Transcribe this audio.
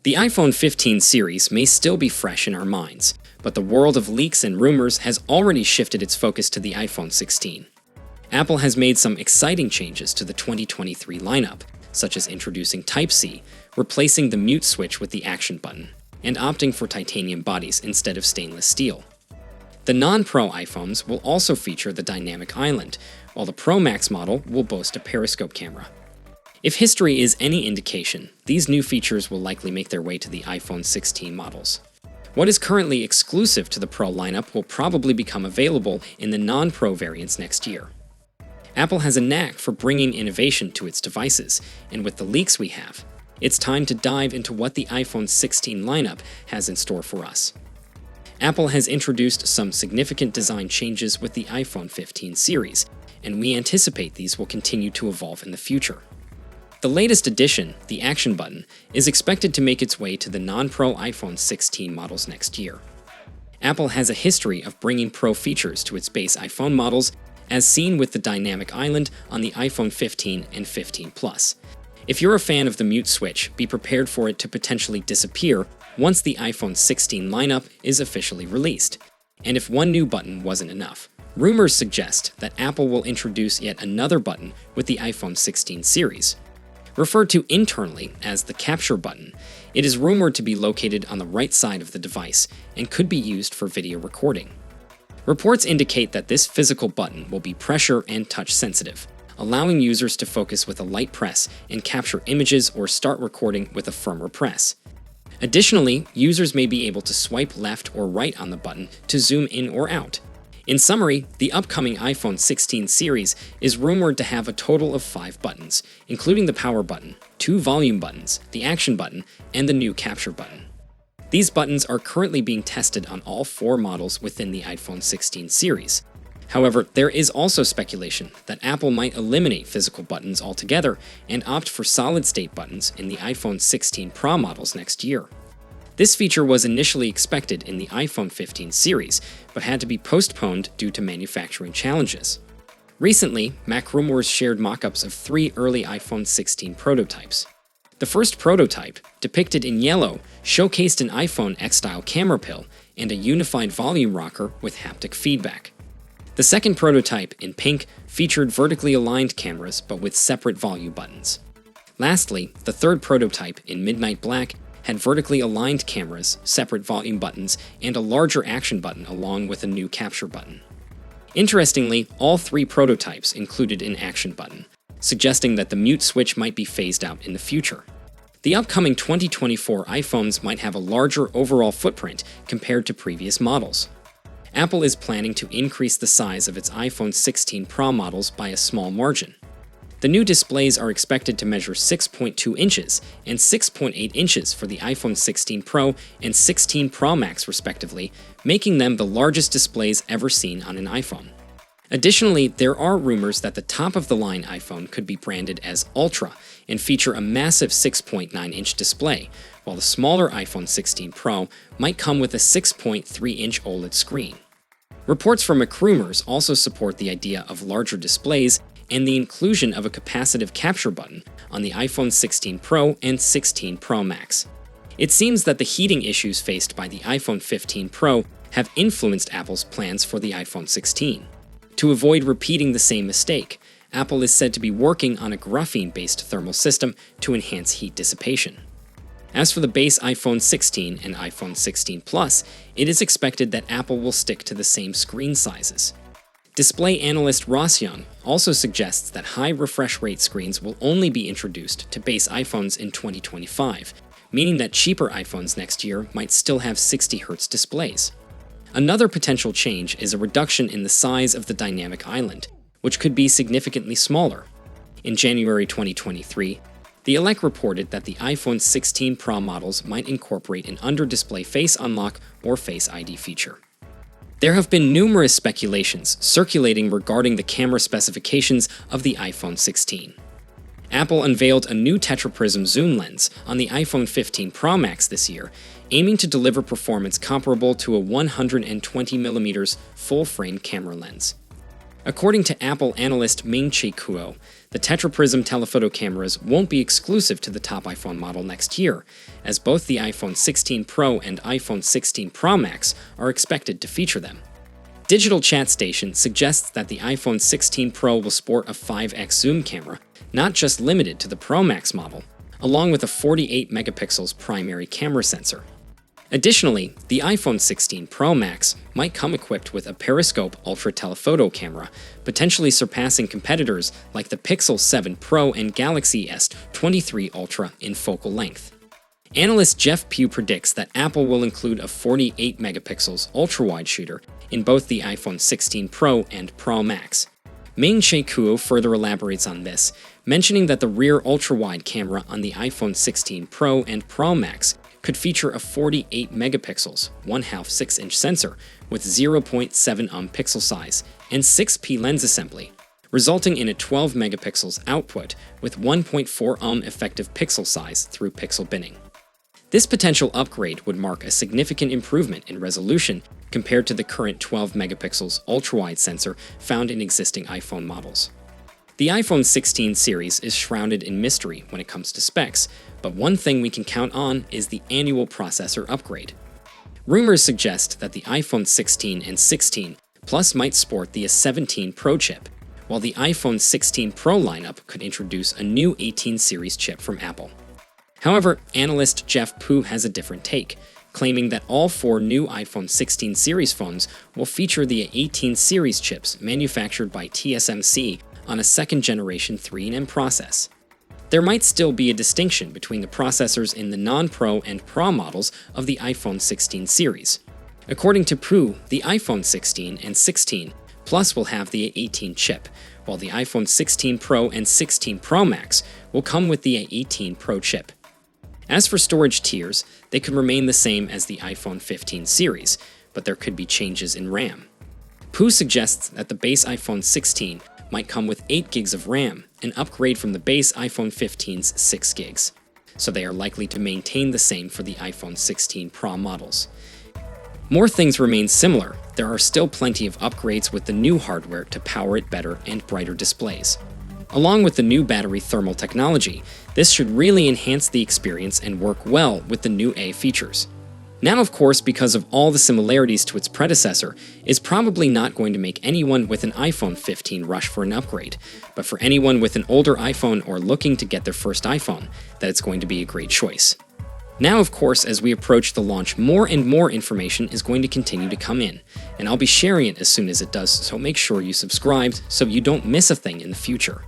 The iPhone 15 series may still be fresh in our minds, but the world of leaks and rumors has already shifted its focus to the iPhone 16. Apple has made some exciting changes to the 2023 lineup, such as introducing Type-C, replacing the mute switch with the action button, and opting for titanium bodies instead of stainless steel. The non-Pro iPhones will also feature the dynamic island, while the Pro Max model will boast a periscope camera. If history is any indication, these new features will likely make their way to the iPhone 16 models. What is currently exclusive to the Pro lineup will probably become available in the non-Pro variants next year. Apple has a knack for bringing innovation to its devices, and with the leaks we have, it's time to dive into what the iPhone 16 lineup has in store for us. Apple has introduced some significant design changes with the iPhone 15 series, and we anticipate these will continue to evolve in the future. The latest addition, the Action button, is expected to make its way to the non-Pro iPhone 16 models next year. Apple has a history of bringing Pro features to its base iPhone models, as seen with the dynamic island on the iPhone 15 and 15 Plus. If you're a fan of the mute switch, be prepared for it to potentially disappear once the iPhone 16 lineup is officially released. And if one new button wasn't enough, rumors suggest that Apple will introduce yet another button with the iPhone 16 series. Referred to internally as the capture button, it is rumored to be located on the right side of the device and could be used for video recording. Reports indicate that this physical button will be pressure and touch sensitive, allowing users to focus with a light press and capture images or start recording with a firmer press. Additionally, users may be able to swipe left or right on the button to zoom in or out. In summary, the upcoming iPhone 16 series is rumored to have a total of 5 buttons, including the power button, 2 volume buttons, the action button, and the new capture button. These buttons are currently being tested on all 4 models within the iPhone 16 series. However, there is also speculation that Apple might eliminate physical buttons altogether and opt for solid-state buttons in the iPhone 16 Pro models next year. This feature was initially expected in the iPhone 15 series, but had to be postponed due to manufacturing challenges. Recently, MacRumors shared mock-ups of 3 early iPhone 16 prototypes. The first prototype, depicted in yellow, showcased an iPhone X-style camera pill and a unified volume rocker with haptic feedback. The second prototype, in pink, featured vertically aligned cameras but with separate volume buttons. Lastly, the third prototype, in midnight black, had vertically aligned cameras, separate volume buttons, and a larger action button along with a new capture button. Interestingly, all 3 prototypes included an action button, suggesting that the mute switch might be phased out in the future. The upcoming 2024 iPhones might have a larger overall footprint compared to previous models. Apple is planning to increase the size of its iPhone 16 Pro models by a small margin. The new displays are expected to measure 6.2 inches and 6.8 inches for the iPhone 16 Pro and 16 Pro Max respectively, making them the largest displays ever seen on an iPhone. Additionally, there are rumors that the top-of-the-line iPhone could be branded as Ultra and feature a massive 6.9-inch display, while the smaller iPhone 16 Pro might come with a 6.3-inch OLED screen. Reports from MacRumors also support the idea of larger displays and the inclusion of a capacitive capture button on the iPhone 16 Pro and 16 Pro Max. It seems that the heating issues faced by the iPhone 15 Pro have influenced Apple's plans for the iPhone 16. To avoid repeating the same mistake, Apple is said to be working on a graphene-based thermal system to enhance heat dissipation. As for the base iPhone 16 and iPhone 16 Plus, it is expected that Apple will stick to the same screen sizes. Display analyst Ross Young also suggests that high refresh rate screens will only be introduced to base iPhones in 2025, meaning that cheaper iPhones next year might still have 60Hz displays. Another potential change is a reduction in the size of the dynamic island, which could be significantly smaller. In January 2023, The Elec reported that the iPhone 16 Pro models might incorporate an under-display Face Unlock or Face ID feature. There have been numerous speculations circulating regarding the camera specifications of the iPhone 16. Apple unveiled a new tetraprism zoom lens on the iPhone 15 Pro Max this year, aiming to deliver performance comparable to a 120mm full-frame camera lens. According to Apple analyst Ming-Chi Kuo, the tetraprism telephoto cameras won't be exclusive to the top iPhone model next year, as both the iPhone 16 Pro and iPhone 16 Pro Max are expected to feature them. Digital Chat Station suggests that the iPhone 16 Pro will sport a 5x zoom camera, not just limited to the Pro Max model, along with a 48 megapixels primary camera sensor. Additionally, the iPhone 16 Pro Max might come equipped with a periscope ultra telephoto camera, potentially surpassing competitors like the Pixel 7 Pro and Galaxy S23 Ultra in focal length. Analyst Jeff Pugh predicts that Apple will include a 48 megapixels ultra-wide shooter in both the iPhone 16 Pro and Pro Max. Ming-Chi Kuo further elaborates on this, mentioning that the rear ultra-wide camera on the iPhone 16 Pro and Pro Max could feature a 48 megapixels, 1/2 6-inch sensor with 0.7 pixel size and 6p lens assembly, resulting in a 12 megapixels output with 1.4 effective pixel size through pixel binning. This potential upgrade would mark a significant improvement in resolution compared to the current 12 megapixels ultra-wide sensor found in existing iPhone models. The iPhone 16 series is shrouded in mystery when it comes to specs, but one thing we can count on is the annual processor upgrade. Rumors suggest that the iPhone 16 and 16 Plus might sport the A17 Pro chip, while the iPhone 16 Pro lineup could introduce a new 18 series chip from Apple. However, analyst Jeff Pugh has a different take, claiming that all 4 new iPhone 16 series phones will feature the A18 series chips manufactured by TSMC on a second-generation 3nm process. There might still be a distinction between the processors in the non-Pro and Pro models of the iPhone 16 series. According to Pugh, the iPhone 16 and 16 Plus will have the A18 chip, while the iPhone 16 Pro and 16 Pro Max will come with the A18 Pro chip. As for storage tiers, they could remain the same as the iPhone 15 series, but there could be changes in RAM. Pugh suggests that the base iPhone 16 might come with 8 gigs of RAM, an upgrade from the base iPhone 15's 6 gigs, so they are likely to maintain the same for the iPhone 16 Pro models. More things remain similar. There are still plenty of upgrades with the new hardware to power it better and brighter displays. Along with the new battery thermal technology, this should really enhance the experience and work well with the new A features. Now, of course, because of all the similarities to its predecessor, it's probably not going to make anyone with an iPhone 15 rush for an upgrade, but for anyone with an older iPhone or looking to get their first iPhone, that it's going to be a great choice. Now, of course, as we approach the launch, more and more information is going to continue to come in, and I'll be sharing it as soon as it does, so make sure you subscribe so you don't miss a thing in the future.